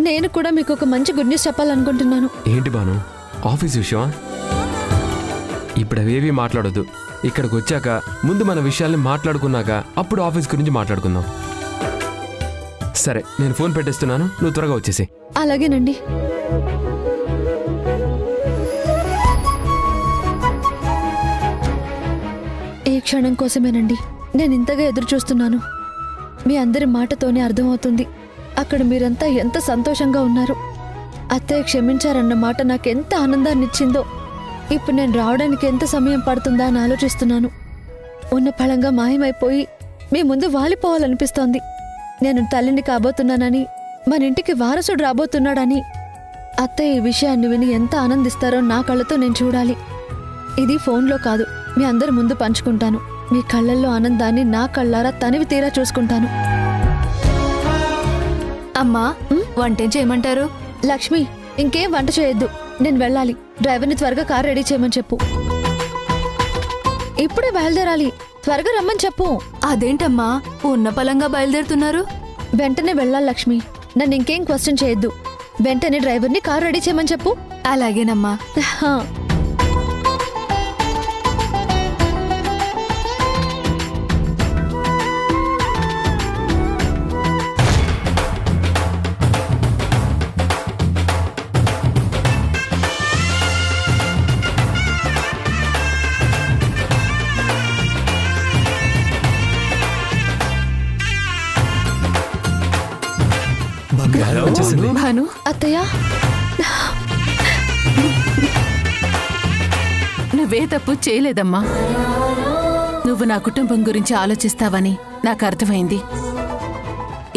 నేను కూడా మీకు ఒక మంచి గుడ్ న్యూస్ చెప్పాలనుకుంటున్నాను. ఏంటి బాను? ఆఫీస్ విషయమా? ఇప్పుడు అవేవి మాట్లాడొద్దు. ఇక్కడికి వచ్చాక ముందు మన విషయాల్ని మాట్లాడుకున్నాక అప్పుడు ఆఫీస్ గురించి మాట్లాడుకుందాం. సరే, నేను ఫోన్ పెట్టేస్తున్నాను, నువ్వు త్వరగా వచ్చేసి. అలాగేనండి. ఈ క్షణం కోసమేనండి నేను ఇంతగా ఎదురు చూస్తున్నాను. మీ అందరి మాటతోనే అర్థమవుతుంది అక్కడ మీరంతా ఎంత సంతోషంగా ఉన్నారు. అత్తయ్య క్షమించారన్న మాట నాకెంత ఆనందాన్ని ఇచ్చిందో. ఇప్పుడు నేను రావడానికి ఎంత సమయం పడుతుందా అని ఆలోచిస్తున్నాను. ఉన్న ఫలంగా మాయమైపోయి మీ ముందు వాలిపోవాలనిపిస్తోంది. నేను తల్లిని కాబోతున్నానని, మన ఇంటికి వారసుడు రాబోతున్నాడని. అత్తయ్య ఈ విషయాన్ని విని ఎంత ఆనందిస్తారో నా కళ్ళతో నేను చూడాలి. ఇది ఫోన్లో కాదు, మీ అందరి ముందు పంచుకుంటాను. మీ కళ్ళల్లో ఆనందాన్ని నా కళ్ళారా తనివి తీరా చూసుకుంటాను. అమ్మా, వంటేం చేయమంటారు? లక్ష్మి, ఇంకేం వంట చేయొద్దు, నేను వెళ్ళాలి. డ్రైవర్ని త్వరగా కార్ రెడీ చేయమని చెప్పు. ఇప్పుడే బయలుదేరాలి, త్వరగా రమ్మని చెప్పు. అదేంటమ్మా ఉన్న పలంగా బయలుదేరుతున్నారు? వెంటనే వెళ్ళాలి లక్ష్మి, నన్ను ఇంకేం క్వశ్చన్ చేయొద్దు. వెంటనే డ్రైవర్ని కార్ రెడీ చేయమని చెప్పు. అలాగేనమ్మా. భాను, అత్తయ్య, నువ్వే తప్పు చేయలేదమ్మా. నువ్వు నా కుటుంబం గురించి ఆలోచిస్తావని నాకు అర్థమైంది.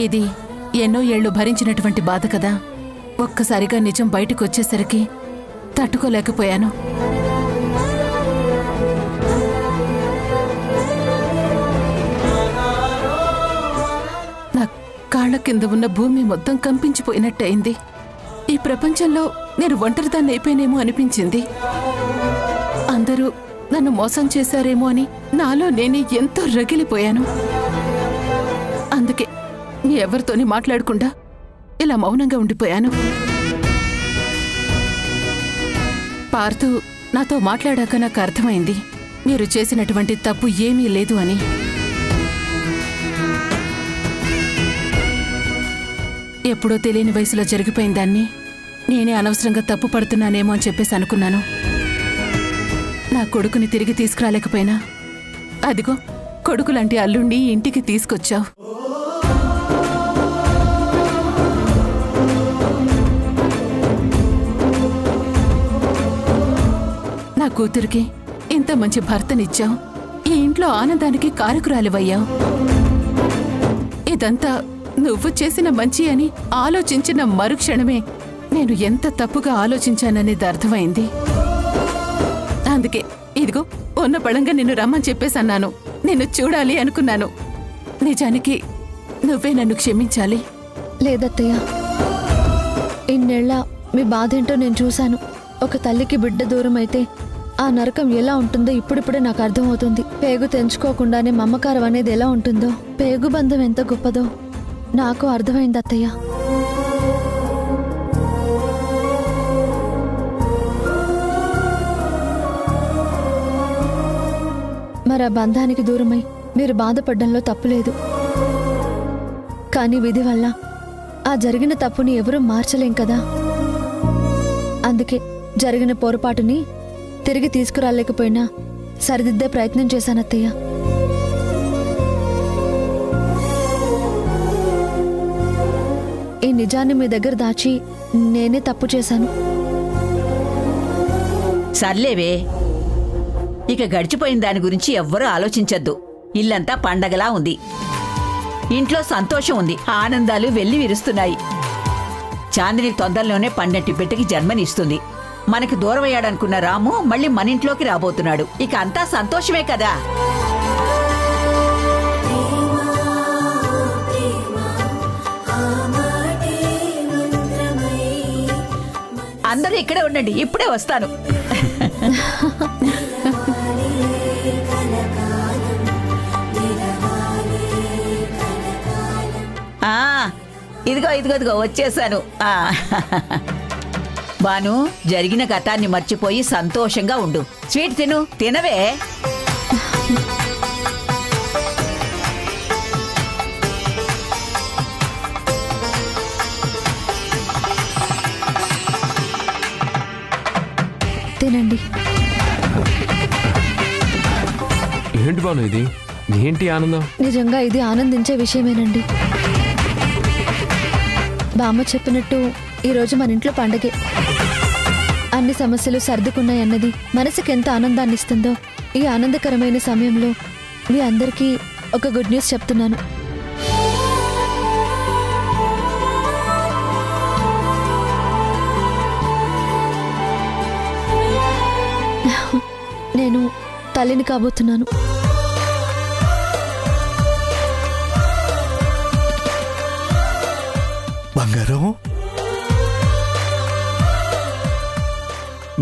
ఇది ఎన్నో ఏళ్లు భరించినటువంటి బాధ కదా. ఒక్కసారిగా నిజం బయటకు వచ్చేసరికి తట్టుకోలేకపోయాను. నా కాళ్ల కింద ఉన్న భూమి మొత్తం కంపించిపోయినట్టయింది. ఈ ప్రపంచంలో నేను ఒంటరిదాన్ని అయిపోయినేమో అనిపించింది. అందరూ నన్ను మోసం చేశారేమో అని నాలో నేనే ఎంతో రగిలిపోయాను. అందుకే మీ ఎవరితోని మాట్లాడకుండా ఇలా మౌనంగా ఉండిపోయాను. పార్థు నాతో మాట్లాడాక నాకు అర్థమైంది మీరు చేసినటువంటి తప్పు ఏమీ లేదు అని. ఎప్పుడో తెలియని వయసులో జరిగిపోయిన దాన్ని నేనే అనవసరంగా తప్పు పడుతున్నానేమో అని చెప్పేసి అనుకున్నాను. నా కొడుకుని తిరిగి తీసుకురాలేకపోయినా అదిగో కొడుకులాంటి అల్లుండి ఇంటికి తీసుకొచ్చావు. నా కూతురికి ఇంత మంచి భర్తనిచ్చావు. ఈ ఇంట్లో ఆనందానికి కారకురాలివయ్యావు. ఇదంతా నువ్వు చేసిన మంచి అని ఆలోచించిన మరుక్షణమే నేను ఎంత తప్పుగా ఆలోచించాననేది అర్థమైంది. అందుకే ఇదిగో ఉన్న పళంగా నిన్ను రమ్మని చెప్పేసన్నాను. నిన్ను చూడాలి అనుకున్నాను. నిజానికి నువ్వే నన్ను క్షమించాలి. లేదత్తయ్య, ఇన్నేళ్ల మీ బాధేంటో నేను చూశాను. ఒక తల్లికి బిడ్డ దూరం అయితే ఆ నరకం ఎలా ఉంటుందో ఇప్పుడిప్పుడే నాకు అర్థమవుతుంది. పేగు తెంచుకోకుండానే మమకారం అనేది ఎలా ఉంటుందో, పేగు బంధం ఎంత గొప్పదో నాకు అర్థమైంది అత్తయ్య. మరి ఆ బంధానికి దూరమై మీరు బాధపడ్డంలో తప్పులేదు. కానీ విధి వల్ల ఆ జరిగిన తప్పుని ఎవరూ మార్చలేం కదా. అందుకే జరిగిన పొరపాటుని తిరిగి తీసుకురాలేకపోయినా సరిదిద్దే ప్రయత్నం చేశానత్తయ్య. ఈ నిజాన్ని మీ దగ్గర దాచి నేనే తప్పు చేశాను. సర్లేవే, ఇక గడిచిపోయిన దాని గురించి ఎవ్వరూ ఆలోచించద్దు. ఇల్లంతా పండగలా ఉంది. ఇంట్లో సంతోషం ఉంది. ఆనందాలు వెళ్లి విరుస్తున్నాయి. చాందిని తొందరలోనే పండంటి బిడ్డకి జన్మనిస్తుంది. మనకి దూరమయ్యాడనుకున్న రాము మళ్ళీ మన ఇంట్లోకి రాబోతున్నాడు. ఇక అంతా సంతోషమే కదా. అందరూ ఇక్కడే ఉండండి, ఇప్పుడే వస్తాను. ఇదిగో ఇదిగో ఇదిగో వచ్చేసాను. బాను, జరిగిన గతాన్ని మర్చిపోయి సంతోషంగా ఉండు. స్వీట్ తినవే. తినండి. ఏంటి బాను ఇది? ఏంటి ఆనందం? నిజంగా ఇది ఆనందించే విషయమేనండి. బామ్మ చెప్పినట్టు ఈరోజు మన ఇంట్లో పండగే. అన్ని సమస్యలు సర్దుకున్నాయన్నది మనసుకి ఎంత ఆనందాన్ని ఇస్తుందో, ఈ ఆనందకరమైన సమయంలో మీ అందరికీ ఒక గుడ్ న్యూస్ చెప్తున్నాను. నేను తల్లిని కాబోతున్నాను. బంగారం,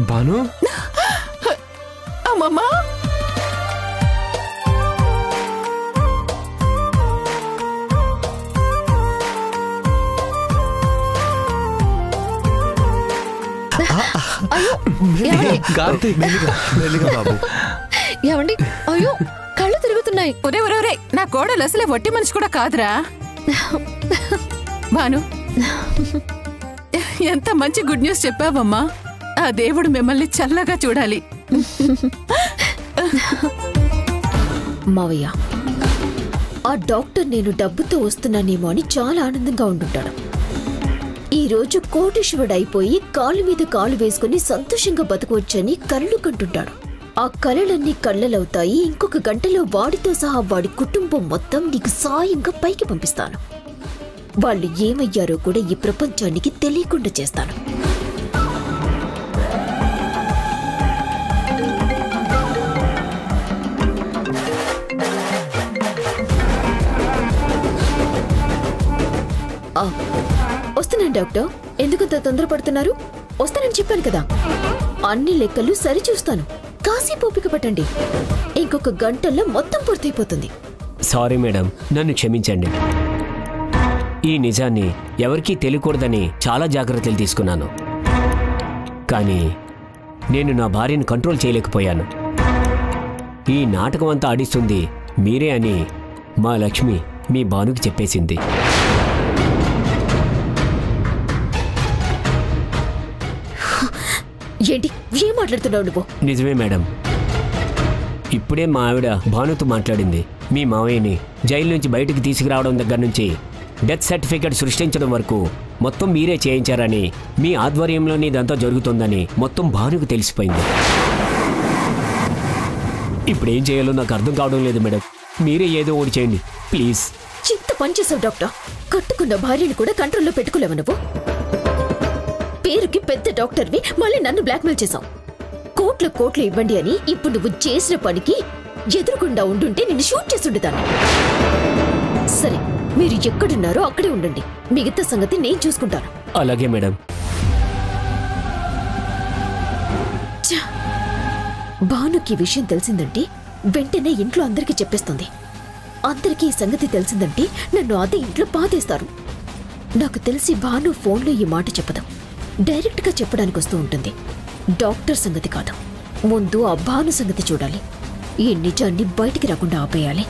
బాను, అమ్మమ్మా, అయ్యో మెల్లిగా బాబు. ఏమండి? అయ్యో కళ్ళు తిరుగుతున్నాయి. ఒరే, నా కోడలు అసలే వట్టి మనిషి కూడా కాదురా. భాను, ఎంత మంచి గుడ్ న్యూస్ చెప్పావమ్మా. ఆ దేవుడు మిమ్మల్ని చల్లగా చూడాలి. మావయ్య, ఆ డాక్టర్ నేను డబ్బుతో వస్తున్నానేమో అని చాలా ఆనందంగా ఉంటుంటాడు. ఈ రోజు కోటీశ్వరుడు అయిపోయి కాలు మీద కాలు వేసుకుని సంతోషంగా బతకవచ్చని కళ్ళు కంటుంటాడు. ఆ కళలన్నీ కళ్ళలవుతాయి. ఇంకొక గంటలో వాడితో సహా వాడి కుటుంబం మొత్తం నీకు సాయంగా పైకి పంపిస్తాను. వాళ్ళు ఏమయ్యారో కూడా ఈ ప్రపంచానికి తెలియకుండా చేస్తాను. వస్తున్నాను డాక్టర్. ఎందుకంత తొందరపడుతున్నారు? వస్తానని చెప్పాను కదా. అన్ని లెక్కలు సరిచూస్తాను. కాసేపు ఓపిక పట్టండి. ఇంకొక గంటల్లో మొత్తం పూర్తయిపోతుంది. సారీ మేడం, నన్ను క్షమించండి. ఈ నిజాన్ని ఎవరికీ తెలియకూడదని చాలా జాగ్రత్తలు తీసుకున్నాను. కానీ నేను నా భార్యను కంట్రోల్ చేయలేకపోయాను. ఈ నాటకం అంతా ఆడిస్తుంది మీరే అని మా లక్ష్మి మీ భానుకి చెప్పేసింది. ఏంటి ఏం మాట్లాడుతున్నావు నువ్వు? నిజమే మేడం. ఇప్పుడే మా ఆవిడ భానుతో మాట్లాడింది. మీ మావయ్యని జైలు నుంచి బయటికి తీసుకురావడం దగ్గర నుంచి డెత్ సర్టిఫికేట్ సృష్టించడం వరకు మొత్తం మీరే చేయించారని, మీ ఆధ్వర్యంలోనే ఇదంతా జరుగుతుందని మొత్తం భానుకు తెలిసిపోయింది. ఇప్పుడు ఏం చేయాలో నాకు అర్థం కావడం లేదు మేడం. మీరే ఏదో ఒకటి చేయండి ప్లీజ్. చింత పనిచేసావు డాక్టర్. కట్టుకున్న భార్యను కూడా కంట్రోల్లో పెట్టుకోలేవు నువ్వు. పేరుకి పెద్ద డాక్టర్వి, మళ్ళీ నన్ను బ్లాక్మెయిల్ చేశావు. కోట్లు ఇవ్వండి అని. ఇప్పుడు నువ్వు చేసిన పనికి ఎదురుకుండా ఉండుంటే నిన్ను షూట్ చేసుండేదాన్ని. సరే, మీరు ఎక్కడున్నారో అక్కడే ఉండండి. మిగతా సంగతి నేను చూసుకుంటాను. అలాగే మేడం. భానుకి విషయం తెలిసిందంటే వెంటనే ఇంట్లో అందరికీ చెప్పేస్తుంది. అందరికీ ఈ సంగతి తెలిసిందంటే నన్ను అదే ఇంట్లో పాతేస్తారు. నాకు తెలిసి భాను ఫోన్లో ఈ మాట చెప్పదు. డైరెక్ట్గా చెప్పడానికి వస్తూ ఉంటుంది. డాక్టర్ సంగతి కాదు, ముందు ఆ భాను సంగతి చూడాలి. ఈ నిజాన్ని బయటికి రాకుండా ఆపేయాలి.